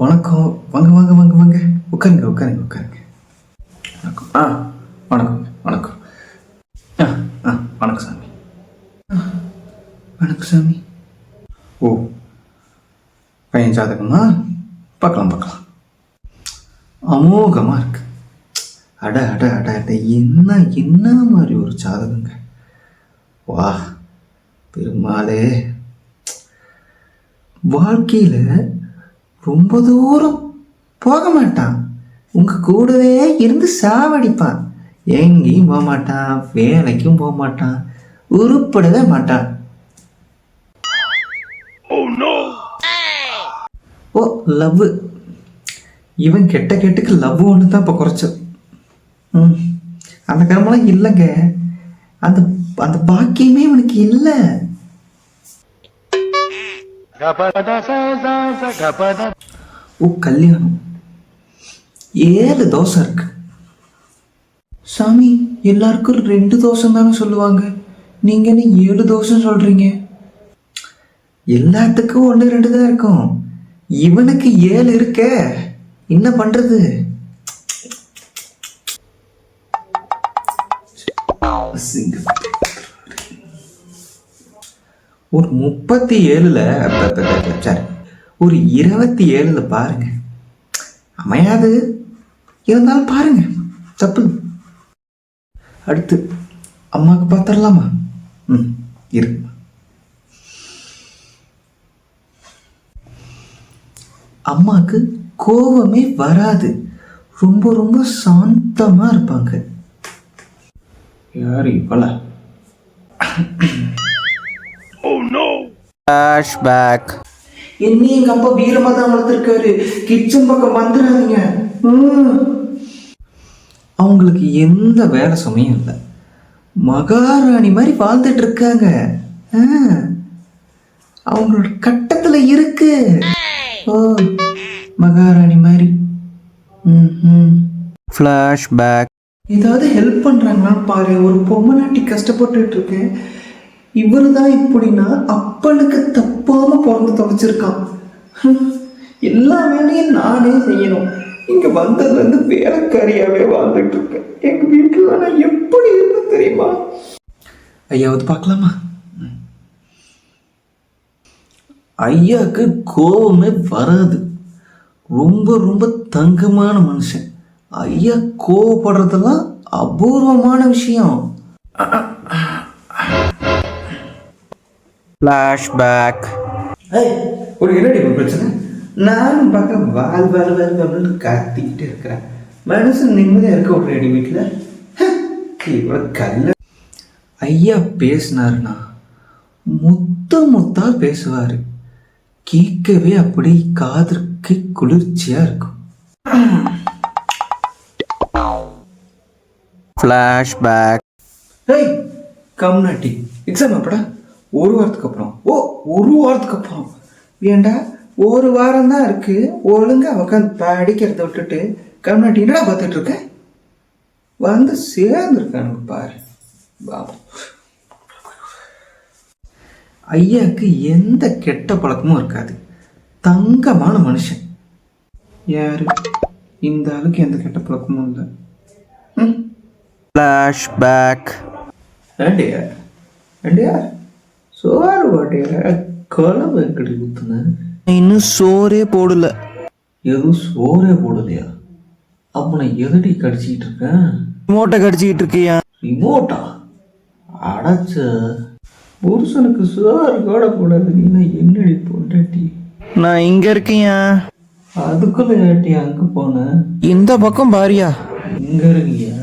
வணக்கம். வாங்க வாங்க வாங்க வாங்க, உட்காருங்க உட்காருங்க உட்காருங்க. வணக்கம். வணக்கம் வணக்கம். ஆ ஆ வணக்கம் சாமி. வணக்கம் சாமி. ஓ, பையன் ஜாதகமா? பார்க்கலாம் பார்க்கலாம். அமோகமாக இருக்கு. அட அட அட அட, என்ன என்ன மாதிரி ஒரு ஜாதகங்க. வா பெருமாளே. வாழ்க்கையில் ரொம்ப தூரம் போக மாட்டான், உங்க கூடவே இருந்து சாவடிப்பான். எங்கேயும் போக மாட்டான், வேலைக்கும் போக மாட்டான், உருப்படவே மாட்டான். ஓ, லவ். இவன் கெட்ட கெட்டுக்கு லவ் ஒன்று தான் இப்போ குறைச்சது. அந்த கர்மெல்லாம் இல்லைங்க. அந்த அந்த பாக்கியமே இவனுக்கு இல்லை. ஓ, கல்யாணம். 7 தோசை இருக்கு. சாமி, எல்லாருக்கும் 2 தோசை தானே சொல்லுவாங்க, நீங்க என்ன 7 தோசை சொல்றீங்க? எல்லாத்துக்கும் 1 2 தான் இருக்கும், இவனுக்கு 7 இருக்க. என்ன பண்றது? ஒரு 37ல சரி, ஒரு 27ல பாருங்க. அமையாது, இருந்தாலும் பாருங்க, தப்பு. அடுத்து அம்மாவுக்கு பார்த்துடலாமா? இருக்கு. அம்மாவுக்கு கோபமே வராது, ரொம்ப ரொம்ப சாந்தமா இருப்பாங்க. யாரு இப்பல? ஃப்ளாஷ்பேக். என்ன எங்க அப்பா வீரமா தான் வளர்த்துருக்காரு, கிச்சன் பக்கம் வந்துடாதீங்க. அவங்களுக்கு எந்த வேலை சுமையும் இல்லை, மகாராணி மாதிரி வாழ்ந்துட்டு இருக்காங்க. அவங்களோட கட்டத்துல இருக்கு. ஓ, மகாராணி மாதிரி. ஃப்ளாஷ்பேக். ஏதாவது ஹெல்ப் பண்றாங்களான்னு பாரு. ஒரு பொம்மநாட்டி கஷ்டப்பட்டுட்டு இருக்கேன், இவரு தான் இப்படின்னா அப்பனுக்கு தப்பாம பிறந்து தொலைச்சிருக்கான். எல்லா வேலையும் நானே செய்யணும். இங்க வந்ததுல இருந்து வேலைக்காரியாவே வாழ்ந்துட்டு இருக்கேன். எங்க வீட்டுல நான் எப்படி இருந்து தெரியுமா? ஐயாவது பார்க்கலாமா? ஐயாவுக்கு கோபமே வராது, ரொம்ப ரொம்ப தங்கமான மனுஷன். ஐயா கோவப்படுறதெல்லாம் அபூர்வமான விஷயம். ஃப்ளாஷ்பேக். ஒரு என்னடி பிரச்சனை? நானும் பார்க்க வாழ் வாழ் வாழ் அப்படின்னு கத்திக்கிட்டு இருக்கிறேன். மனுஷன் நிம்மதியாக இருக்க விட்றேடி வீட்டில். இவ்வளோ கல்ல. ஐயா பேசினாருன்னா முத்தா பேசுவார், கேட்கவே அப்படி காதற்கு குளிர்ச்சியாக இருக்கும். ஃப்ளாஷ்பேக். கம்னாட்டி எக்ஸாம் அப்படா ஒரு வாரத்துக்கு அப்புறம். ஓ, ஒரு வாரத்துக்கு அப்புறம் ஏண்டா? ஒரு வாரம் தான் இருக்கு, ஒழுங்கா உட்காந்து படிக்கிறத விட்டுட்டு கம்னாட்டி என்னடா பார்த்துட்டு இருக்க? வந்து சேர்ந்துருக்கானுங்க பாரு. பாபு ஐயாவுக்கு எந்த கெட்ட பழக்கமும் இருக்காது, தங்கமான மனுஷன். யாரு இந்த ஆளுக்கு எந்த கெட்ட பழக்கமும் இல்லை. ஃப்ளாஷ்பேக். ஏண்டியா சோறு வாட்டியா குழம்பு எக்கடி ஊத்துன? இன்னும் சோறே போடல. எதுவும் சோறே போடலையா? அப்ப நான் எதடி கடிச்சிக்கிட்டு இருக்கேன்? ரிமோட்டை கடிச்சிக்கிட்டு இருக்கியா? ரிமோட்டா? அடைச்ச புருஷனுக்கு சோறு கூட போடாது, நீ என்னடி பொண்டாட்டி? நான் இங்க இருக்கியா? அதுக்குள்ள ஏட்டி அங்க போன? இந்த பக்கம் பாரியா? இங்க இருக்கியா?